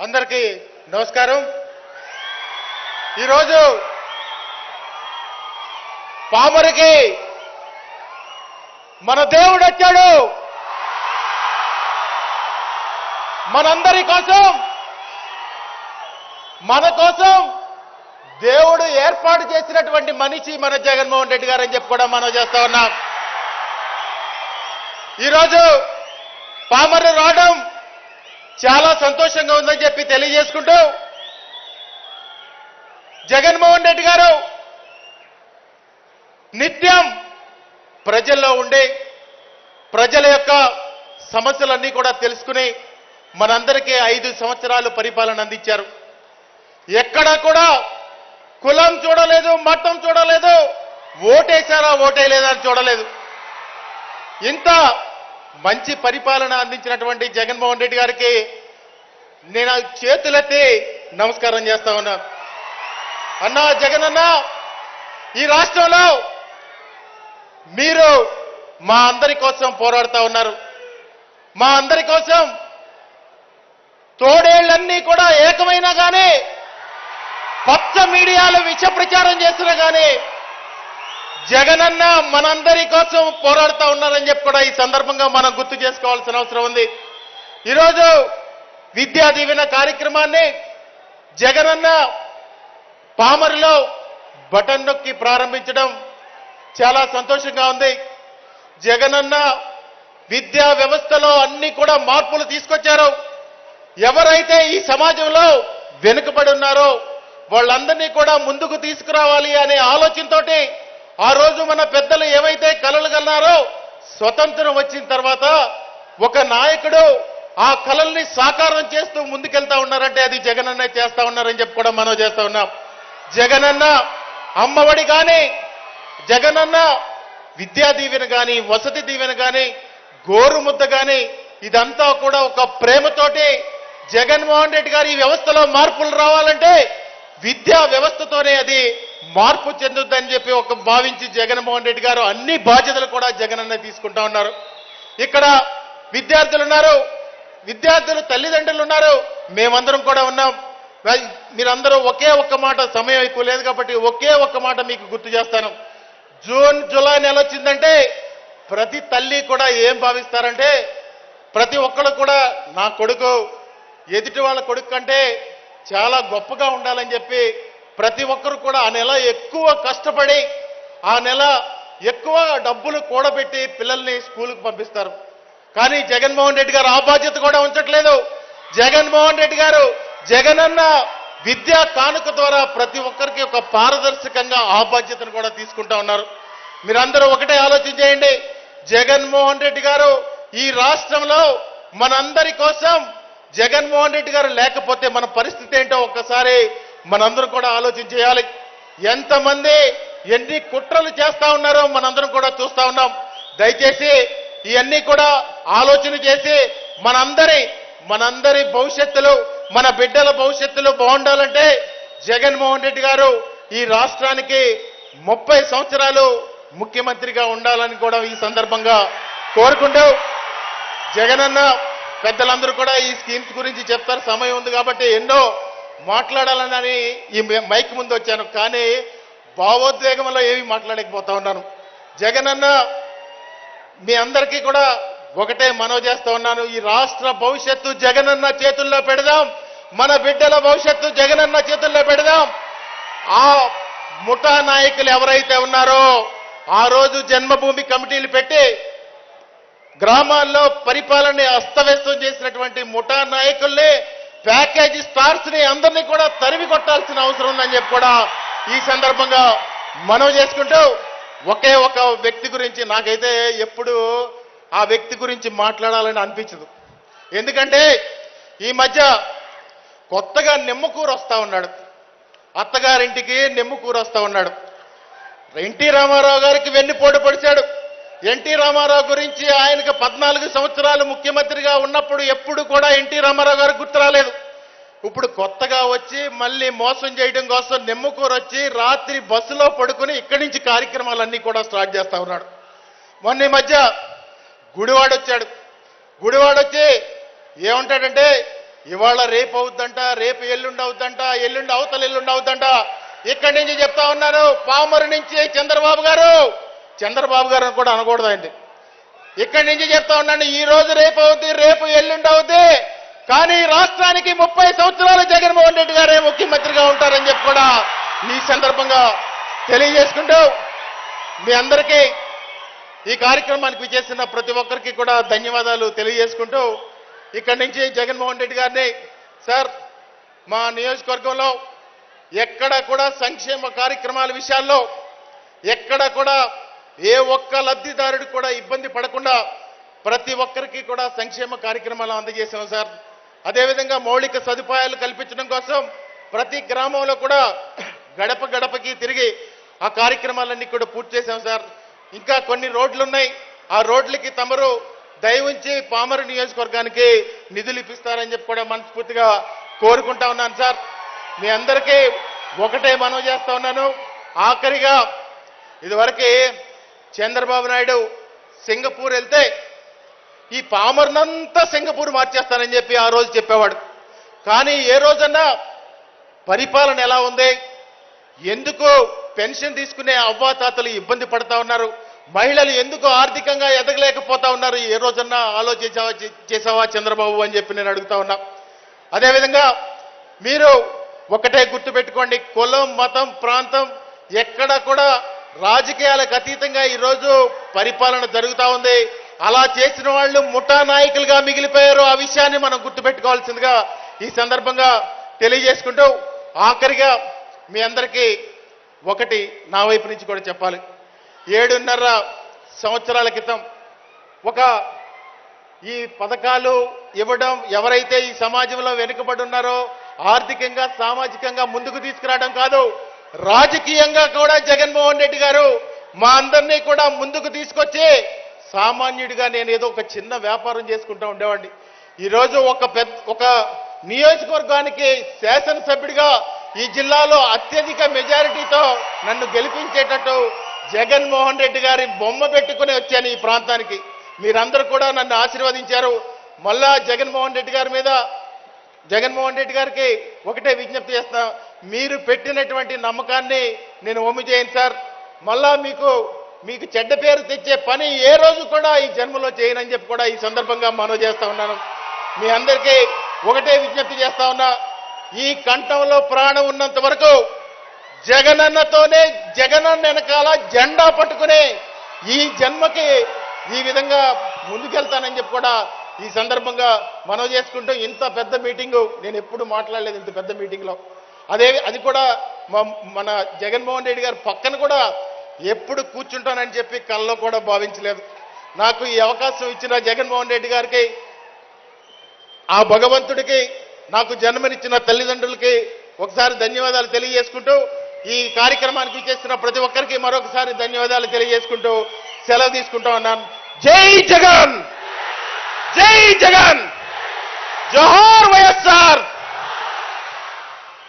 అందరికీ నమస్కారం. ఈరోజు పామరికి మన దేవుడు వచ్చాడు. మనందరి కోసం, మన కోసం దేవుడు ఏర్పాటు చేసినటువంటి మనిషి మన జగన్మోహన్ రెడ్డి గారు అని చెప్పి కూడా మనం చేస్తా ఉన్నాం. ఈరోజు పామరు రావడం చాలా సంతోషంగా ఉందని చెప్పి తెలియజేసుకుంటూ, జగన్మోహన్ రెడ్డి గారు నిత్యం ప్రజల్లో ఉండి ప్రజల యొక్క సమస్యలన్నీ కూడా తెలుసుకుని మనందరికీ 5 సంవత్సరాలు పరిపాలన అందించారు. ఎక్కడా కూడా కులం చూడలేదు, మతం చూడలేదు, ఓటేశారా ఓటేయలేదా అని చూడలేదు. ఇంత మంచి పరిపాలన అందించినటువంటి జగన్మోహన్ రెడ్డి గారికి నేను చేతులెత్తి నమస్కారం చేస్తా ఉన్నా. అన్నా జగన్ అన్న, ఈ రాష్ట్రంలో మీరు మా అందరి కోసం పోరాడుతూ ఉన్నారు. మా అందరి కోసం తోడేళ్లన్నీ కూడా ఏకమైనా కానీ, పచ్చ మీడియాలు విష ప్రచారం చేస్తున్నా కానీ జగనన్న మనందరి కోసం పోరాడుతూ ఉన్నారని చెప్పి కూడా ఈ సందర్భంగా మనం గుర్తు చేసుకోవాల్సిన అవసరం ఉంది. ఈరోజు విద్యా దీవెన కార్యక్రమాన్ని జగనన్న పామరులో బటన్ నొక్కి ప్రారంభించడం చాలా సంతోషంగా ఉంది. జగనన్న విద్యా వ్యవస్థలో అన్ని కూడా మార్పులు తీసుకొచ్చారు. ఎవరైతే ఈ సమాజంలో వెనుకబడి ఉన్నారో వాళ్ళందరినీ కూడా ముందుకు తీసుకురావాలి అనే ఆలోచనతోటి ఆ రోజు మన పెద్దలు ఏవైతే కలలు కన్నారో, స్వతంత్రం వచ్చిన తర్వాత ఒక నాయకుడు ఆ కలల్ని సాకారం చేస్తూ ముందుకెళ్తా ఉన్నారంటే అది జగనన్న చేస్తా ఉన్నారని చెప్పి కూడా మనం చేస్తా ఉన్నాం. జగనన్న అమ్మఒడి కానీ, జగనన్న విద్యా దీవెన కానీ, వసతి దీవెన కానీ, గోరుముద్ద కానీ, ఇదంతా కూడా ఒక ప్రేమతోటి జగన్మోహన్ రెడ్డి గారు ఈ వ్యవస్థలో మార్పులు రావాలంటే విద్యా వ్యవస్థతోనే అది మార్పు చెందుద్దని చెప్పి ఒక భావించి జగన్మోహన్ రెడ్డి గారు అన్ని బాధ్యతలు కూడా జగనన్న తీసుకుంటా ఉన్నారు. ఇక్కడ విద్యార్థులు ఉన్నారు, విద్యార్థులు తల్లిదండ్రులు ఉన్నారు, మేమందరం కూడా ఉన్నాం. మీరందరూ ఒకే ఒక్క మాట, సమయం ఎక్కువ లేదు కాబట్టి ఒకే ఒక్క మాట మీకు గుర్తు చేస్తాను. జూన్ జూలై నెల వచ్చిందంటే ప్రతి తల్లి కూడా ఏం భావిస్తారంటే, ప్రతి ఒక్కరు కూడా నా కొడుకు ఎదుటి వాళ్ళ కొడుకు కంటే చాలా గొప్పగా ఉండాలని చెప్పి ప్రతి ఒక్కరు కూడా ఆ నెల ఎక్కువ కష్టపడి, ఆ నెల ఎక్కువ డబ్బులు కూడబెట్టి పిల్లల్ని స్కూల్కి పంపిస్తారు. కానీ జగన్మోహన్ రెడ్డి గారు ఆ బాధ్యత కూడా ఉంచట్లేదు. జగన్మోహన్ రెడ్డి గారు జగనన్న విద్యా కానుక ద్వారా ప్రతి ఒక్కరికి ఒక పారదర్శకంగా ఆ బాధ్యతను కూడా తీసుకుంటా ఉన్నారు. మీరందరూ ఒకటే ఆలోచన చేయండి. జగన్మోహన్ రెడ్డి గారు ఈ రాష్ట్రంలో మనందరి కోసం, జగన్మోహన్ రెడ్డి గారు లేకపోతే మన పరిస్థితి ఏంటో ఒక్కసారి మనందరం కూడా ఆలోచన చేయాలి. ఎంతమంది ఎన్ని కుట్రలు చేస్తా ఉన్నారో మనందరం కూడా చూస్తా ఉన్నాం. దయచేసి ఇవన్నీ కూడా ఆలోచన చేసి మనందరి భవిష్యత్తులు, మన బిడ్డల భవిష్యత్తులు బాగుండాలంటే జగన్మోహన్ రెడ్డి గారు ఈ రాష్ట్రానికి 30 సంవత్సరాలు ముఖ్యమంత్రిగా ఉండాలని కూడా ఈ సందర్భంగా కోరుకుంటూ, జగనన్న పెద్దలందరూ కూడా ఈ స్కీమ్స్ గురించి చెప్తారు. సమయం ఉంది కాబట్టి ఎన్నో మాట్లాడాలని ఈ మైక్ ముందు వచ్చాను, కానీ భావోద్వేగంలో ఏమి మాట్లాడలేకపోతా ఉన్నాను. జగనన్న మీ అందరికీ కూడా ఒకటే మనవి చేస్తా ఉన్నాను. ఈ రాష్ట్ర భవిష్యత్తు జగనన్న చేతుల్లో పెడదాం. మన బిడ్డల భవిష్యత్తు జగనన్న చేతుల్లో పెడదాం. ఆ ముఠా నాయకులు ఎవరైతే ఉన్నారో ఆ రోజు జన్మభూమి కమిటీలు పెట్టి గ్రామాల్లో పరిపాలన అస్తవ్యస్తం చేసినటువంటి ముఠా నాయకుల్ని, ప్యాకేజీ స్టార్స్ ని అందరినీ కూడా తరిమి కొట్టాల్సిన అవసరం ఉందని చెప్పి కూడా ఈ సందర్భంగా మనవి చేసుకుంటూ, ఒకే ఒక వ్యక్తి గురించి నాకైతే ఎప్పుడు ఆ వ్యక్తి గురించి మాట్లాడాలని అనిపించదు. ఎందుకంటే ఈ మధ్య కొత్తగా నిమ్మకూరు వస్తా ఉన్నాడు, అత్తగారింటికి నిమ్మకూరు వస్తా ఉన్నాడు. ఎన్టీ రామారావు గారికి వెన్నుపోటు పొడిచాడు. ఎన్టీ రామారావు గురించి ఆయనకు 14 సంవత్సరాలు ముఖ్యమంత్రిగా ఉన్నప్పుడు ఎప్పుడు కూడా ఎన్టీ రామారావు గారు గుర్తు రాలేదు. ఇప్పుడు కొత్తగా వచ్చి మళ్ళీ మోసం చేయడం కోసం నిమ్మకూరు వచ్చి రాత్రి బస్సులో పడుకుని ఇక్కడి నుంచి కార్యక్రమాలన్నీ కూడా స్టార్ట్ చేస్తా ఉన్నాడు. మొన్న ఈ మధ్య గుడివాడ వచ్చాడు. గుడివాడ వచ్చి ఏమంటాడంటే ఇవాళ రేపు అవుద్దంట, రేపు ఎల్లుండి అవుద్దంట, ఎల్లుండి అవతల ఎల్లుండి అవుద్దంట. ఇక్కడి నుంచి చెప్తా ఉన్నాను, పామరు నుంచి చంద్రబాబు గారు కూడా అనకూడదండి. ఇక్కడి నుంచి చెప్తా ఉన్నాను, ఈ రోజు రేపు అవుద్ది, రేపు ఎల్లుండి అవుద్ది, కానీ రాష్ట్రానికి 30 సంవత్సరాలు జగన్మోహన్ రెడ్డి గారే ముఖ్యమంత్రిగా ఉంటారని చెప్పి కూడా ఈ సందర్భంగా తెలియజేసుకుంటూ, మీ అందరికీ ఈ కార్యక్రమానికి విచ్చేసిన ప్రతి ఒక్కరికి కూడా ధన్యవాదాలు తెలియజేసుకుంటూ, ఇక్కడి నుంచి జగన్మోహన్ రెడ్డి గారిని, సార్ మా నియోజకవర్గంలో ఎక్కడ కూడా సంక్షేమ కార్యక్రమాల విషయాల్లో ఎక్కడ కూడా ఏ ఒక్క లబ్ధిదారుడు కూడా ఇబ్బంది పడకుండా ప్రతి ఒక్కరికి కూడా సంక్షేమ కార్యక్రమాలు అందజేశాం సార్. అదేవిధంగా మౌలిక సదుపాయాలు కల్పించడం కోసం ప్రతి గ్రామంలో కూడా గడప గడపకి తిరిగి ఆ కార్యక్రమాలన్నీ కూడా పూర్తి చేశాం సార్. ఇంకా కొన్ని రోడ్లు ఉన్నాయి, ఆ రోడ్లకి తమరు దయ ఉంచి పామరు నియోజకవర్గానికి నిధులు ఇప్పిస్తారని చెప్పి కూడా మనస్ఫూర్తిగా కోరుకుంటా ఉన్నాను సార్. మీ అందరికీ ఒకటే మనవి చేస్తా ఉన్నాను, ఆఖరిగా ఇదివరకు చంద్రబాబు నాయుడు సింగపూర్ వెళ్తే ఈ పామర్నంతా సింగపూర్ మార్చేస్తానని చెప్పి ఆ రోజు చెప్పేవాడు. కానీ ఏ రోజన్నా పరిపాలన ఎలా ఉంది, ఎందుకు పెన్షన్ తీసుకునే అవ్వాతాతలు ఇబ్బంది పడతా ఉన్నారు, మహిళలు ఎందుకు ఆర్థికంగా ఎదగలేకపోతా ఉన్నారు, ఏ రోజన్నా చేసావా చంద్రబాబు అని చెప్పి నేను అడుగుతా ఉన్నా. అదేవిధంగా మీరు ఒకటే గుర్తుపెట్టుకోండి, కులం మతం ప్రాంతం ఎక్కడ కూడా రాజకీయాలకు అతీతంగా ఈరోజు పరిపాలన జరుగుతూ ఉంది. అలా చేసిన వాళ్ళు ముఠా నాయకులుగా మిగిలిపోయారు. ఆ విషయాన్ని మనం గుర్తుపెట్టుకోవాల్సిందిగా ఈ సందర్భంగా తెలియజేసుకుంటూ, ఆఖరిగా మీ అందరికీ ఒకటి నా వైపు నుంచి కూడా చెప్పాలి. 7.5 సంవత్సరాల క్రితం ఈ పథకాలు ఇవ్వడం, ఎవరైతే ఈ సమాజంలో వెనుకబడి ఉన్నారో ఆర్థికంగా సామాజికంగా ముందుకు తీసుకురావడం కాదు, రాజకీయంగా కూడా జగన్మోహన్ రెడ్డి గారు మా అందరినీ కూడా ముందుకు తీసుకొచ్చి, సామాన్యుడిగా నేను ఏదో ఒక చిన్న వ్యాపారం చేసుకుంటూ ఉండేవాడిని. ఈరోజు ఒక నియోజకవర్గానికి శాసనసభ్యుడిగా ఈ జిల్లాలో అత్యధిక మెజారిటీతో నన్ను గెలిపించేటట్టు జగన్మోహన్ రెడ్డి గారి బొమ్మ పెట్టుకుని వచ్చాను ఈ ప్రాంతానికి. మీరందరూ కూడా నన్ను ఆశీర్వదించారు. మళ్ళా జగన్మోహన్ రెడ్డి గారికి ఒకటే విజ్ఞప్తి చేస్తా, మీరు పెట్టినటువంటి నమ్మకాన్ని నేను ఒమ్ము చేయను సార్. మళ్ళా మీకు చెడ్డ పేరు తెచ్చే పని ఏ రోజు కూడా ఈ జన్మలో చేయనని చెప్పి కూడా ఈ సందర్భంగా మనవి చేస్తా ఉన్నాను. మీ అందరికీ ఒకటే విజ్ఞప్తి చేస్తా ఉన్నా, ఈ కంఠంలో ప్రాణం ఉన్నంత వరకు జగనన్నతోనే, జగనన్న వెనకాల జెండా పట్టుకునే ఈ జన్మకి ఈ విధంగా ముందుకెళ్తానని చెప్పి కూడా ఈ సందర్భంగా మనవి చేసుకుంటూ, ఇంత పెద్ద మీటింగు నేను ఎప్పుడు మాట్లాడలేదు ఇంత పెద్ద మీటింగ్లో. అది కూడా మన జగన్మోహన్ రెడ్డి గారు పక్కన కూడా ఎప్పుడు కూర్చుంటానని చెప్పి కల్లో కూడా భావించలేదు. నాకు ఈ అవకాశం ఇచ్చిన జగన్మోహన్ రెడ్డి గారికి, ఆ భగవంతుడికి, నాకు జన్మనిచ్చిన తల్లిదండ్రులకి ఒకసారి ధన్యవాదాలు తెలియజేసుకుంటూ, ఈ కార్యక్రమానికి ఇచ్చేసిన ప్రతి ఒక్కరికి మరొకసారి ధన్యవాదాలు తెలియజేసుకుంటూ సెలవు తీసుకుంటా ఉన్నాను. జై జగన్, జై జగన్, జోహార్ వైఎస్ఆర్.